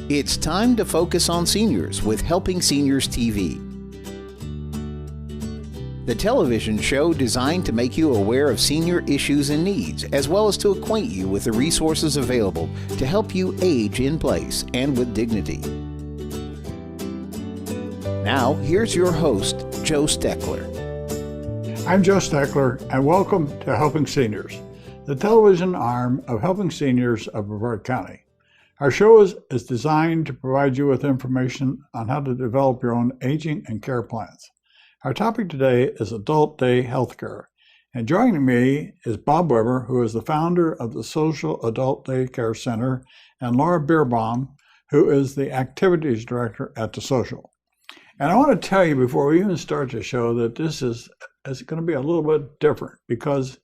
It's time to focus on seniors with Helping Seniors TV. The television show designed to make you aware of senior issues and needs, as well as to acquaint you with the resources available to help you age in place and with dignity. Now, here's your host, Joe Steckler. I'm Joe Steckler, and welcome to Helping Seniors, the television arm of Helping Seniors of Brevard County. Our show is designed to provide you with information on how to develop your own aging and care plans. Our topic today is Adult Day Healthcare, and joining me is Bob Weber, who is the founder of the Social Adult Daycare Center, and Laura Bierbaum, who is the Activities Director at the Social. And I want to tell you before we even start the show that this is going to be a little bit different, because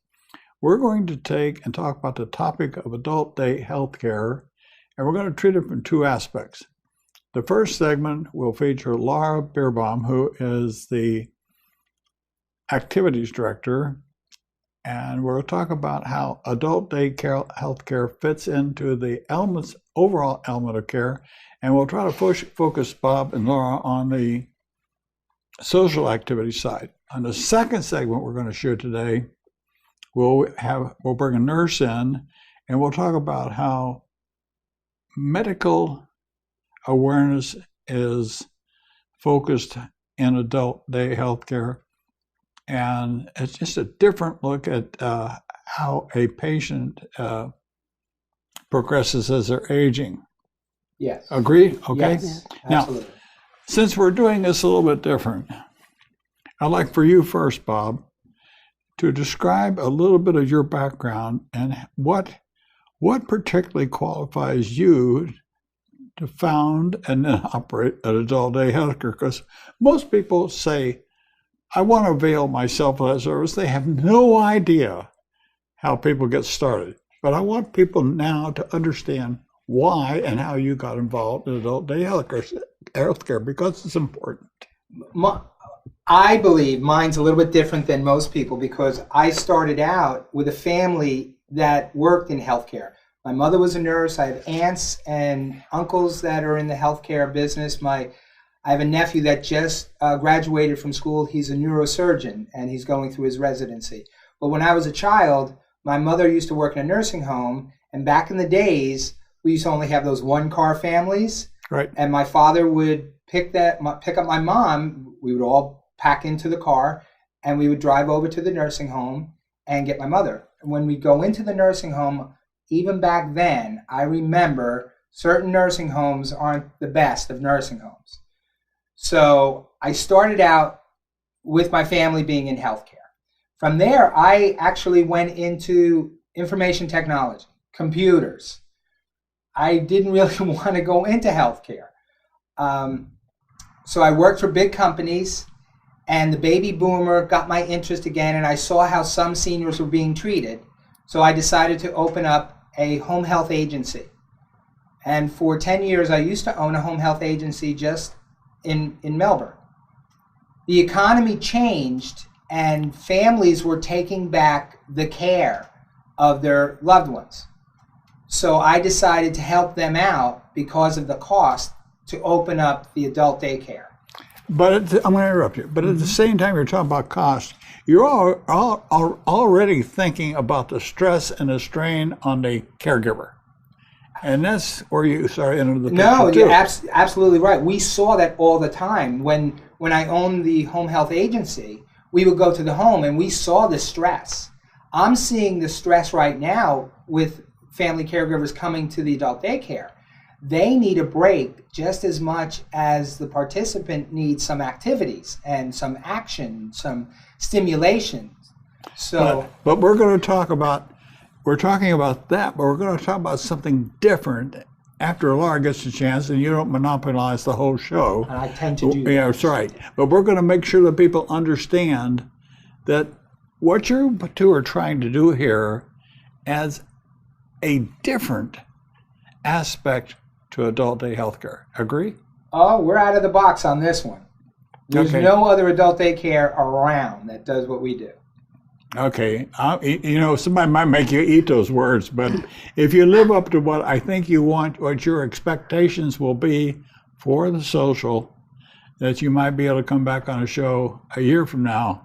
we're going to take and talk about the topic of Adult Day Healthcare, and we're going to treat it from two aspects. The first segment will feature Laura Bierbaum, who is the Activities Director, and we'll talk about how adult day healthcare fits into the overall element of care, and we'll try to focus Bob and Laura on the social activity side. On the second segment we're going to shoot today, we'll bring a nurse in, and we'll talk about how medical awareness is focused in adult day healthcare, and it's just a different look at how a patient progresses as they're aging. Yes. Agree? Okay. Yes, now, absolutely. Since we're doing this a little bit different, I'd like for you first, Bob, to describe a little bit of your background and what particularly qualifies you to found and then operate an adult day healthcare. Because most people say, I want to avail myself of that service. They have no idea how people get started. But I want people now to understand why and how you got involved in adult day healthcare, because it's important. I believe mine's a little bit different than most people, because I started out with a family that worked in healthcare. My mother was a nurse. I have aunts and uncles that are in the healthcare business. I have a nephew that just graduated from school. He's a neurosurgeon, and he's going through his residency. But when I was a child, my mother used to work in a nursing home, and back in the days, we used to only have those one-car families. Right. And my father would pick up my mom. We would all pack into the car, and we would drive over to the nursing home and get my mother. When we go into the nursing home, even back then, I remember certain nursing homes aren't the best of nursing homes. So I started out with my family being in healthcare. From there, I actually went into information technology, computers. I didn't really want to go into healthcare. So I worked for big companies, and the baby boomer got my interest again, and I saw how some seniors were being treated. So I decided to open up a home health agency. And for 10 years, I used to own a home health agency just in Melbourne. The economy changed, and families were taking back the care of their loved ones. So I decided to help them out because of the cost to open up the adult daycare. But I'm going to interrupt you. But at the same time, you're talking about cost. You're already thinking about the stress and the strain on the caregiver, and that's where you start into the picture. No, too. you're absolutely right. We saw that all the time. When I owned the home health agency, we would go to the home, and we saw the stress. I'm seeing the stress right now with family caregivers coming to the adult daycare. They need a break just as much as the participant needs some activities and some action, some stimulation. So, but we're going to talk about, we're talking about that, but we're going to talk about something different after Laura gets a chance, and you don't monopolize the whole show. I tend to do that. Yeah, that's right. But we're going to make sure that people understand that what you two are trying to do here as a different aspect to adult day healthcare. Agree? Oh, we're out of the box on this one. There's no other adult daycare around that does what we do. Okay, somebody might make you eat those words, but if you live up to what I think you want, what your expectations will be for the social, that you might be able to come back on a show a year from now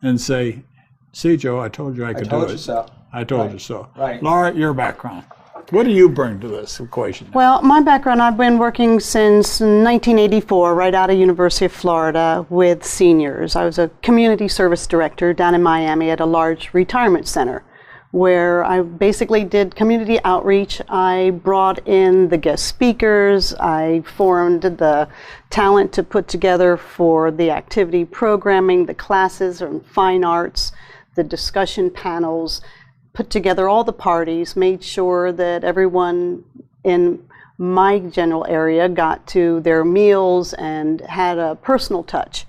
and say, see, Joe, I told you I could do it. I told you so. I told you so. Right. Laura, your background. What do you bring to this equation? Well, my background, I've been working since 1984, right out of University of Florida, with seniors. I was a community service director down in Miami at a large retirement center, where I basically did community outreach. I brought in the guest speakers. I formed the talent to put together for the activity programming, the classes on fine arts, the discussion panels, put together all the parties, made sure that everyone in my general area got to their meals and had a personal touch.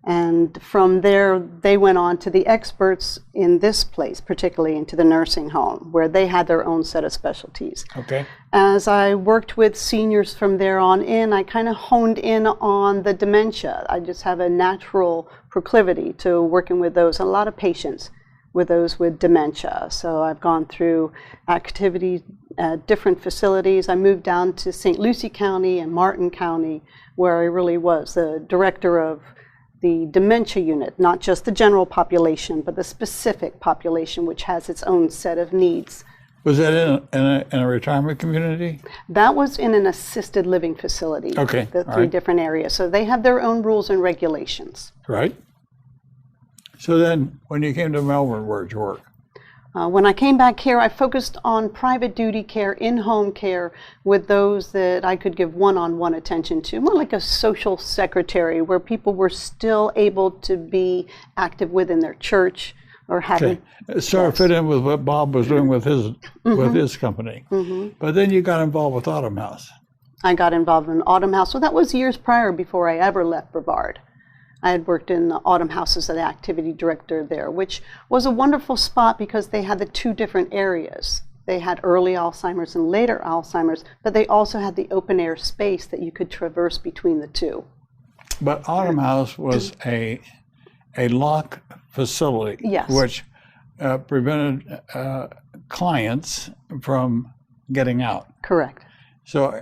And from there, they went on to the experts in this place, particularly into the nursing home, where they had their own set of specialties. Okay. As I worked with seniors from there on in, I kind of honed in on the dementia. I just have a natural proclivity to working with those, and a lot of patients with those with dementia. So I've gone through activities at different facilities. I moved down to St. Lucie County and Martin County, where I really was the director of the dementia unit, not just the general population, but the specific population, which has its own set of needs. Was that in a retirement community? That was in an assisted living facility. Okay. The three different areas. So they have their own rules and regulations. Right. So then, when you came to Melbourne, where'd you work? When I came back here, I focused on private duty care, in-home care with those that I could give one-on-one attention to, more like a social secretary, where people were still able to be active within their church or having. Okay. Sort of fit in with what Bob was doing with his company. Mm-hmm. But then you got involved with Autumn House. I got involved in Autumn House. So that was years prior, before I ever left Brevard. I had worked in the Autumn House as an activity director there, which was a wonderful spot because they had the two different areas. They had early Alzheimer's and later Alzheimer's, but they also had the open air space that you could traverse between the two. But Autumn House was a locked facility, yes, which prevented clients from getting out. Correct. So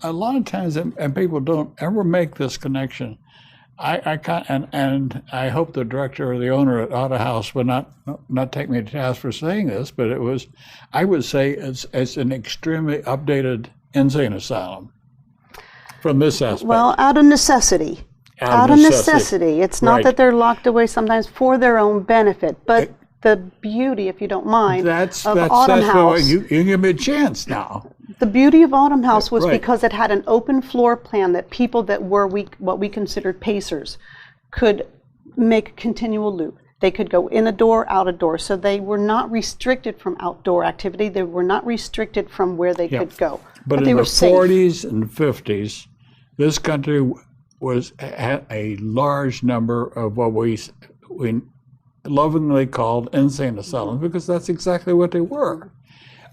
a lot of times, and people don't ever make this connection. I can't, and I hope the director or the owner at Autumn House would not take me to task for saying this, but it was, I would say it's an extremely updated insane asylum from this aspect. Well, out of necessity. Out of necessity. It's not that they're locked away sometimes for their own benefit, but the beauty, if you don't mind, of Autumn House. You give me a chance now. The beauty of Autumn House was because it had an open floor plan that people that were what we considered pacers could make a continual loop. They could go in a door, out a door. So they were not restricted from outdoor activity. They were not restricted from where they could go. But in they were the 40s and 50s, this country had a large number of what we lovingly called insane asylums, because that's exactly what they were.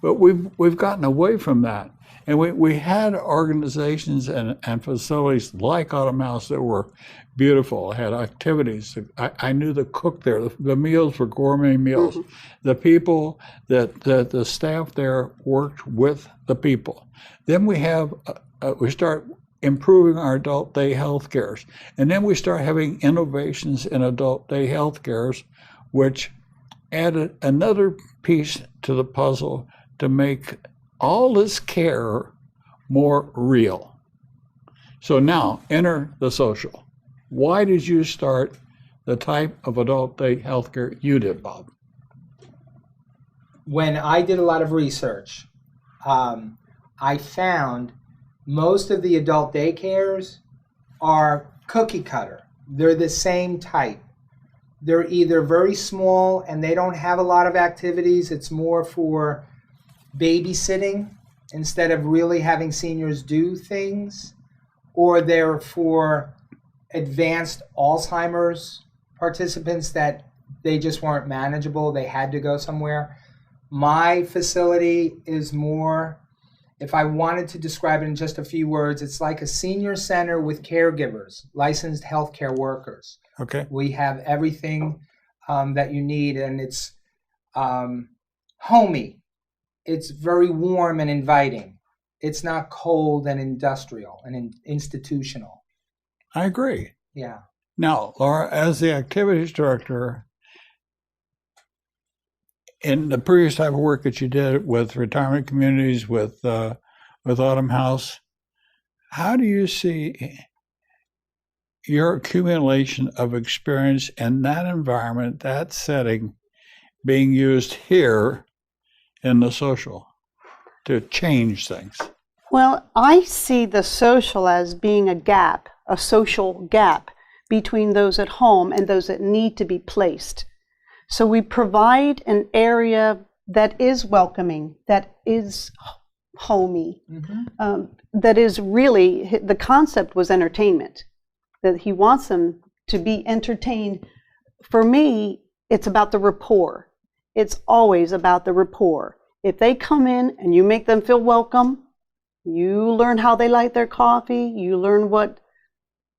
But we've gotten away from that. And we had organizations and facilities like Autumn House that were beautiful, had activities. I knew the cook there. The meals were gourmet meals. Mm-hmm. The people, that the staff there worked with the people. Then we start improving our adult day health cares. And then we start having innovations in adult day health cares, which added another piece to the puzzle to make all this care more real. So now, enter the social. Why did you start the type of adult day healthcare you did, Bob? When I did a lot of research, I found most of the adult daycares are cookie cutter. They're the same type. They're either very small and they don't have a lot of activities. It's more for babysitting instead of really having seniors do things, or they're for advanced Alzheimer's participants that they just weren't manageable. They had to go somewhere. My facility is more, if I wanted to describe it in just a few words, it's like a senior center with caregivers, licensed healthcare workers. Okay. We have everything that you need, and it's homey. It's very warm and inviting. It's not cold and industrial and institutional. I agree. Yeah. Now, Laura, as the activities director, in the previous type of work that you did with retirement communities, with Autumn House, how do you see your accumulation of experience in that environment, that setting, being used here in the social to change things? Well, I see the social as being a gap, a social gap between those at home and those that need to be placed. So we provide an area that is welcoming, that is homey, that is really, the concept was entertainment, that he wants them to be entertained. For me, it's about the rapport. It's always about the rapport. If they come in and you make them feel welcome, you learn how they like their coffee, you learn what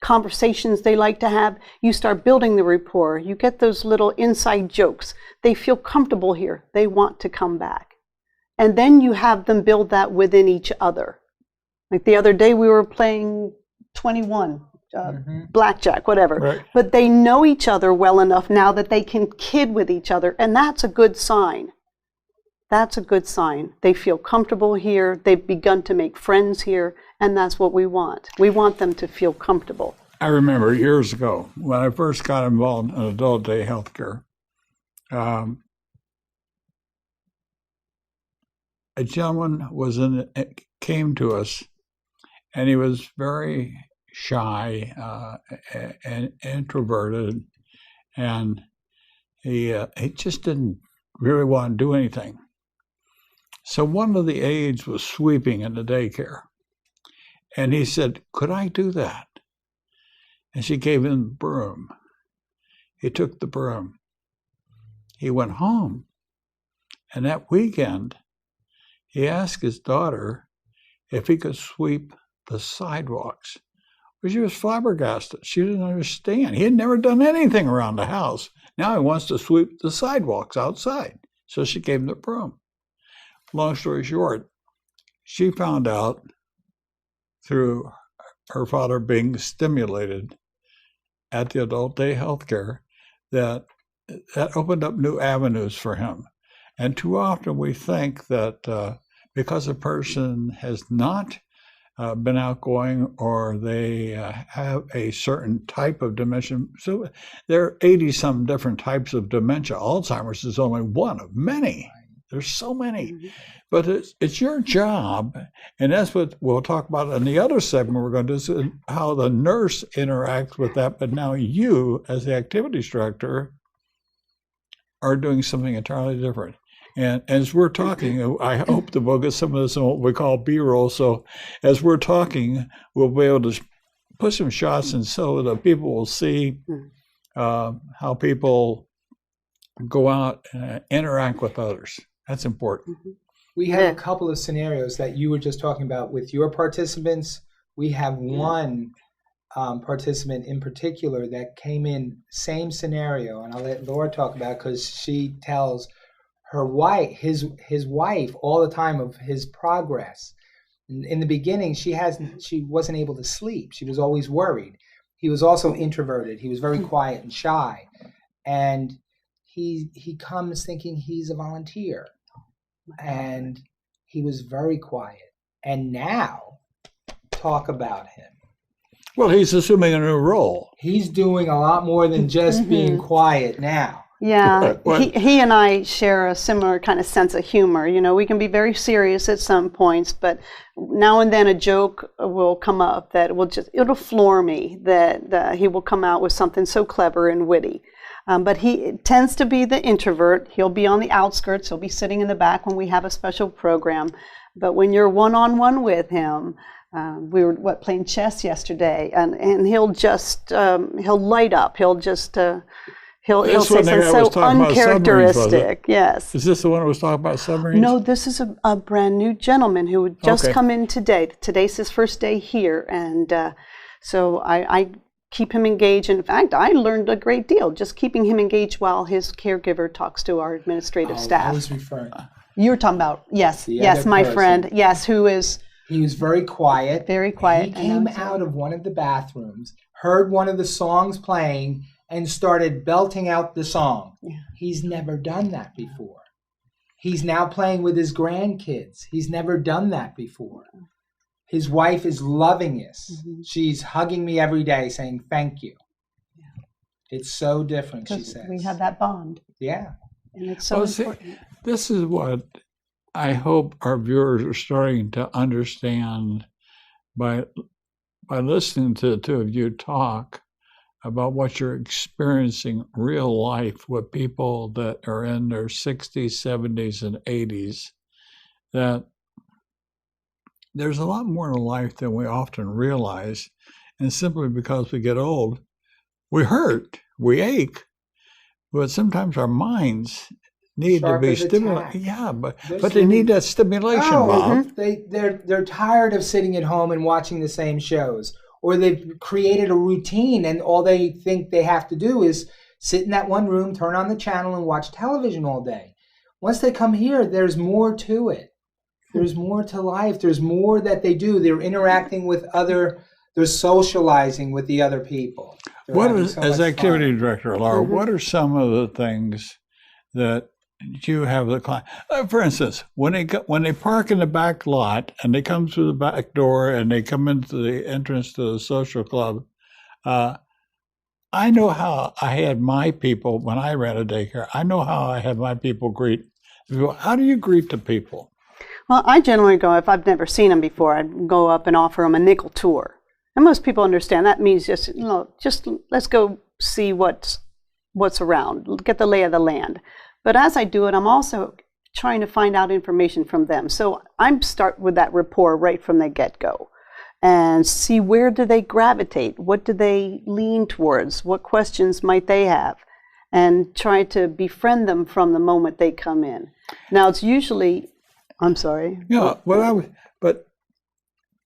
conversations they like to have, you start building the rapport. You get those little inside jokes. They feel comfortable here. They want to come back. And then you have them build that within each other. Like the other day we were playing 21, blackjack, whatever. Right. But they know each other well enough now that they can kid with each other. And that's a good sign. That's a good sign. They feel comfortable here. They've begun to make friends here. And that's what we want. We want them to feel comfortable. I remember years ago when I first got involved in adult day healthcare, a gentleman came to us, and he was very shy and introverted, and he just didn't really want to do anything. So one of the aides was sweeping in the daycare, and he said, "Could I do that?" And she gave him the broom. He took the broom. He went home, and that weekend, he asked his daughter if he could sweep the sidewalks. But she was flabbergasted. She didn't understand. He had never done anything around the house. Now he wants to sweep the sidewalks outside. So she gave him the broom. Long story short, she found out through her father being stimulated at the adult day healthcare that opened up new avenues for him. And too often we think that because a person has not been outgoing or they have a certain type of dementia, so there are 80-some different types of dementia. Alzheimer's is only one of many. There's so many. But it's your job, and that's what we'll talk about in the other segment we're going to do, is how the nurse interacts with that. But now you, as the activities director, are doing something entirely different. And as we're talking, I hope that we'll get some of this in what we call B-roll. So as we're talking, we'll be able to put some shots in so that people will see how people go out and interact with others. That's important. We have a couple of scenarios that you were just talking about with your participants. We have one participant in particular that came in, same scenario, and I'll let Laura talk about it because she tells her wife, his wife, all the time of his progress. In the beginning, she wasn't able to sleep. She was always worried. He was also introverted. He was very quiet and shy, and he comes thinking he's a volunteer, and he was very quiet. And now, talk about him. Well, he's assuming a new role. He's doing a lot more than just being quiet now. Yeah, he and I share a similar kind of sense of humor. You know, we can be very serious at some points, but now and then a joke will come up that it'll floor me, that he will come out with something so clever and witty. But he tends to be the introvert. He'll be on the outskirts. He'll be sitting in the back when we have a special program. But when you're one-on-one with him, we were playing chess yesterday, and he'll just he'll light up. He'll just he'll say something so uncharacteristic. Yes. Is this the one who was talking about submarines? No, this is a brand new gentleman who had just come in today. Today's his first day here, and so I keep him engaged. In fact, I learned a great deal just keeping him engaged while his caregiver talks to our administrative staff. I was referring. You were talking about, yes, my person. friend, yes, who is... He was very quiet. Very quiet. He came out of one of the bathrooms, heard one of the songs playing, and started belting out the song. Yeah. He's never done that before. He's now playing with his grandkids. He's never done that before. His wife is loving this. Mm-hmm. She's hugging me every day saying, thank you. Yeah. It's so different, she says. We have that bond. Yeah. And it's so important. See, this is what I hope our viewers are starting to understand by listening to the two of you talk about what you're experiencing real life with people that are in their 60s, 70s, and 80s, that there's a lot more to life than we often realize. And simply because we get old, we hurt, we ache, but sometimes our minds need to be stimulated. Yeah, but they need that stimulation, Bob. They're tired of sitting at home and watching the same shows. Or they've created a routine and all they think they have to do is sit in that one room, turn on the channel, and watch television all day. Once they come here, there's more to it. There's more to life. There's more that they do. They're interacting with they're socializing with the other people. As activity director, Laura, what are some of the things that you have the client? For instance, when they park in the back lot and they come through the back door and they come into the entrance to the social club, I know how I had my people when I ran a daycare. I know how I had my people greet people. How do you greet the people? Well, I generally go, if I've never seen them before, I'd go up and offer them a nickel tour. And most people understand that means just let's go see what's around, get the lay of the land. But as I do it, I'm also trying to find out information from them. So I start with that rapport right from the get-go and see where do they gravitate, what do they lean towards, what questions might they have, and try to befriend them from the moment they come in. Now, it's usually, I'm sorry. Yeah, but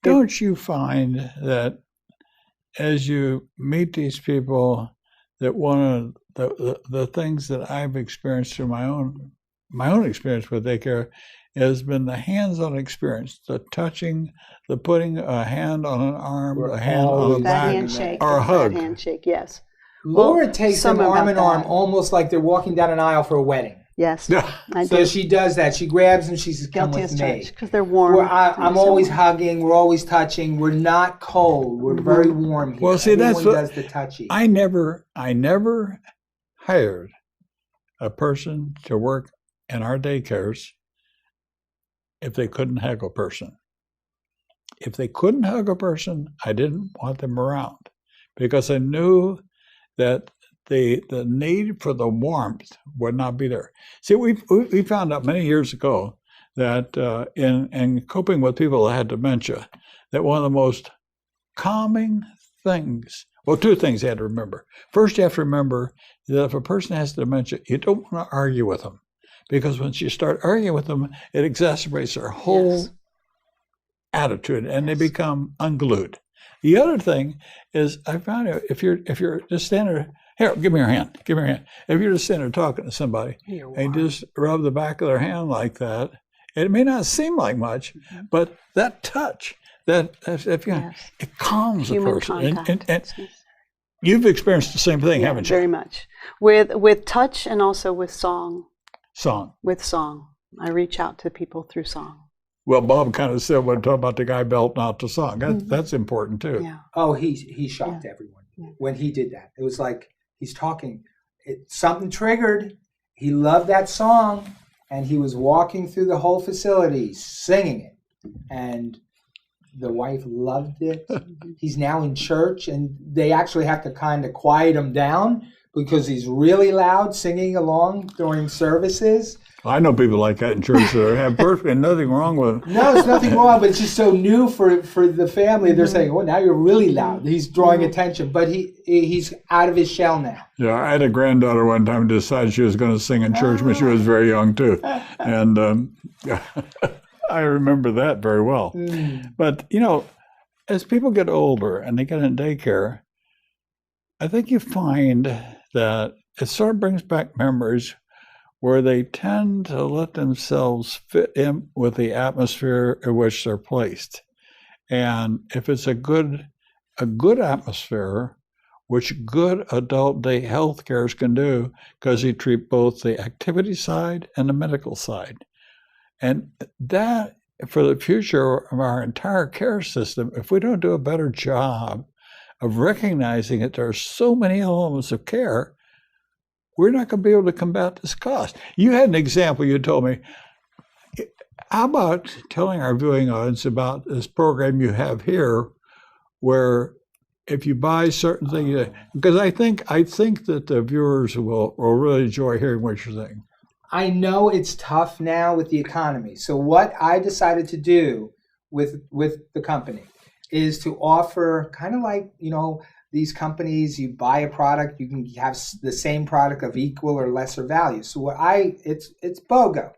don't you find that as you meet these people, that one of the things that I've experienced through my own experience with daycare has been the hands-on experience, the touching, the putting a hand on an arm, a hand on the back, handshake, or a hug. That handshake, yes. Laura takes them arm in arm, almost like they're walking down an aisle for a wedding. Yes, I do. So she does that. She grabs them. She says, "Come with me." Because they're warm. I'm always hugging. We're always touching. We're not cold. We're very warm here. Well, see, Everyone does the touchy. I never hired a person to work in our daycares if they couldn't hug a person. If they couldn't hug a person, I didn't want them around because I knew that the need for the warmth would not be there. See, we found out many years ago that in coping with people that had dementia, that one of the most calming things, well, two things you had to remember. First, you have to remember that if a person has dementia, you don't want to argue with them, because once you start arguing with them, it exacerbates their whole attitude, and they become unglued. The other thing is, I found out if you're just standing there, here, give me your hand. If you're just sitting there talking to somebody and just rub the back of their hand like that, it may not seem like much, but that touch, it calms the person. And you've experienced the same thing, haven't you? Very much. With touch and also with song. With song. I reach out to people through song. Well, Bob kind of said when talking about the guy belting out the song. That's important too. Yeah. Oh, he shocked everyone when he did that. It was like he's talking. Something triggered. He loved that song, and he was walking through the whole facility singing it. And the wife loved it. He's now in church, and they actually have to kind of quiet him down because he's really loud singing along during services. I know people like that in church that have perfectly nothing wrong with it. No, there's nothing wrong, but it's just so new for the family. They're saying, "Oh, now you're really loud." He's drawing attention, but he's out of his shell now. Yeah, I had a granddaughter one time decide she was going to sing in church when she was very young too, and I remember that very well. But as people get older and they get in daycare, I think you find that it sort of brings back memories where they tend to let themselves fit in with the atmosphere in which they're placed. And if it's a good atmosphere, which good adult day health cares can do, because you treat both the activity side and the medical side. And that, for the future of our entire care system, if we don't do a better job of recognizing that there are so many elements of care, we're not going to be able to combat this cost. You had an example you told me. How about telling our viewing audience about this program you have here, where if you buy certain things, because I think that the viewers will really enjoy hearing what you're saying. I know it's tough now with the economy. So what I decided to do with the company is to offer kind of like, these companies, you buy a product, you can have the same product of equal or lesser value. So it's BOGO.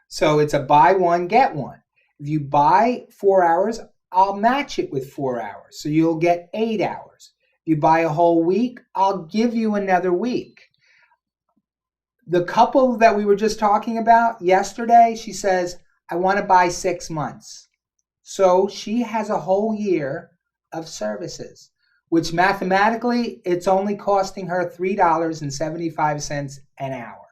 So it's a buy one, get one. If you buy 4 hours, I'll match it with 4 hours. So you'll get 8 hours. If you buy a whole week, I'll give you another week. The couple that we were just talking about yesterday, she says, I want to buy 6 months. So she has a whole year of services, which mathematically, it's only costing her $3.75 an hour.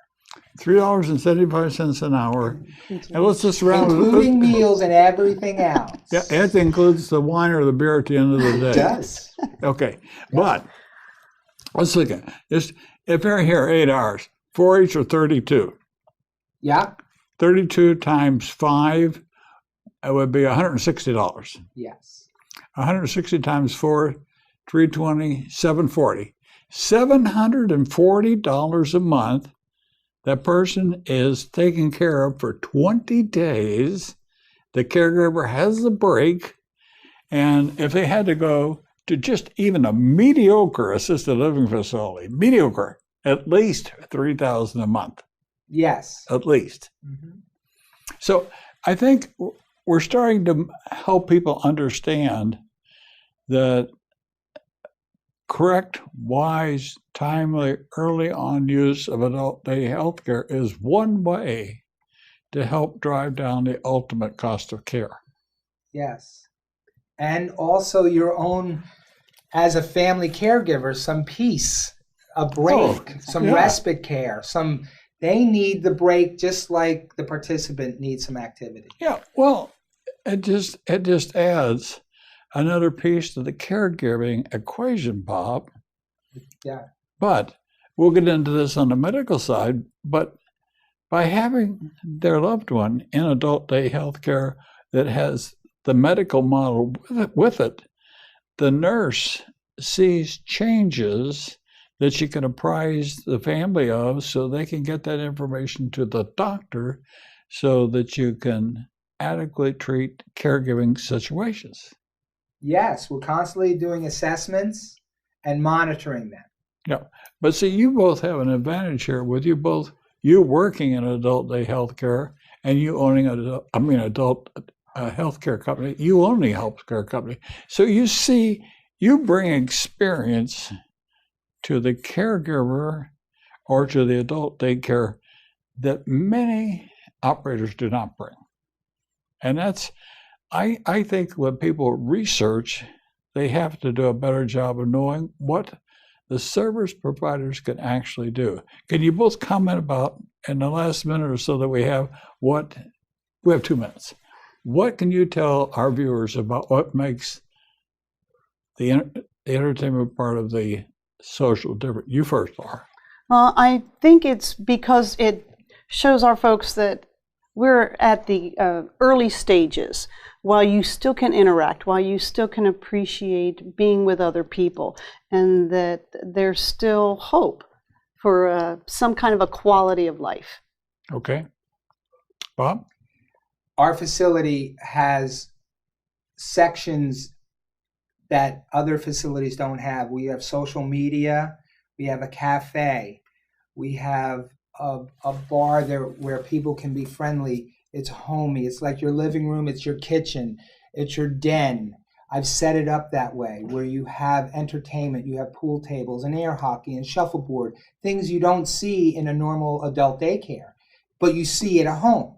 $3.75 an hour. And let's just round it. Including meals and everything else. Yeah, it includes the wine or the beer at the end of the day. It does. Okay, but let's look at this. If you're here 8 hours, 4 each or 32? Yeah. 32 times 5, it would be $160. Yes. 160 times 4, 320, 740. $740 a month. That person is taken care of for 20 days. The caregiver has a break. And if they had to go to just even a mediocre assisted living facility, at least $3,000 a month. Yes. At least. Mm-hmm. So I think we're starting to help people understand that correct, wise, timely, early on use of adult day health care is one way to help drive down the ultimate cost of care. Yes. And also your own, as a family caregiver, some peace, a break, respite care, they need the break just like the participant needs some activity. Yeah, well, it just adds another piece to the caregiving equation, Bob. Yeah. But we'll get into this on the medical side, but by having their loved one in adult day health care that has the medical model with it, the nurse sees changes that she can apprise the family of so they can get that information to the doctor so that you can adequately treat caregiving situations. Yes, we're constantly doing assessments and monitoring them. Yeah, but see, you both have an advantage here with you working in adult day health care and you owning adult healthcare company. You own a healthcare company, so you bring experience to the caregiver or to the adult daycare that many operators do not bring, and that's. I think when people research, they have to do a better job of knowing what the service providers can actually do. Can you both comment about, in the last minute or so that we have 2 minutes. What can you tell our viewers about what makes the entertainment part of the social different? You first, Laura. Well, I think it's because it shows our folks that we're at the early stages, while you still can interact, while you still can appreciate being with other people, and that there's still hope for some kind of a quality of life. Okay. Bob? Our facility has sections that other facilities don't have. We have social media, we have a cafe, we have a bar there where people can be friendly. It's homey. It's like your living room. It's your kitchen. It's your den. I've set it up that way where you have entertainment, you have pool tables and air hockey and shuffleboard, things you don't see in a normal adult daycare, but you see at a home.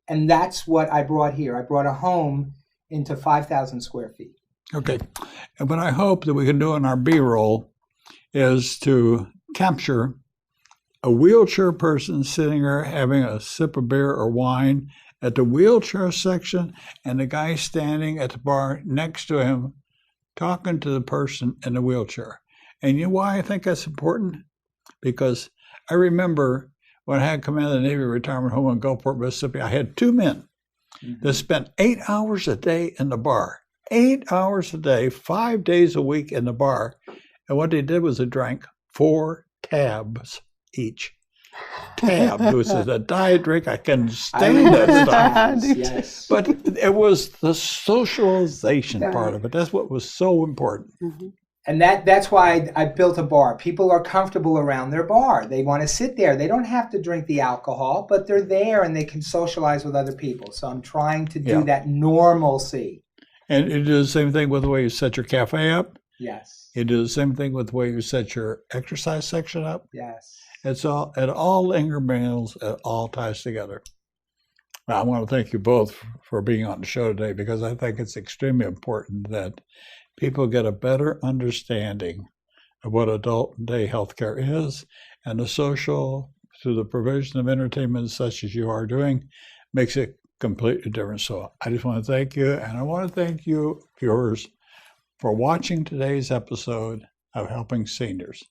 And that's what I brought here. I brought a home into 5,000 square feet. Okay. And what I hope that we can do in our B-roll is to capture a wheelchair person sitting there having a sip of beer or wine at the wheelchair section, and the guy standing at the bar next to him talking to the person in the wheelchair. And you know why I think that's important? Because I remember when I had come out of the Navy retirement home in Gulfport, Mississippi, I had two men that spent 8 hours a day in the bar. 8 hours a day, 5 days a week in the bar. And what they did was they drank 4 tabs each. Tab. It was a diet drink. I couldn't stand that stuff. Yes. But it was the socialization part of it. That's what was so important. And that's why I built a bar. People are comfortable around their bar. They want to sit there. They don't have to drink the alcohol, but they're there and they can socialize with other people. So I'm trying to do that normalcy. And you do the same thing with the way you set your cafe up? Yes. You do the same thing with the way you set your exercise section up? Yes. It all incrementals, it all ties together. Now, I want to thank you both for being on the show today, because I think it's extremely important that people get a better understanding of what adult day healthcare is, and the social, through the provision of entertainment such as you are doing, makes it completely different. So I just want to thank you, and I want to thank you, viewers, for watching today's episode of Helping Seniors.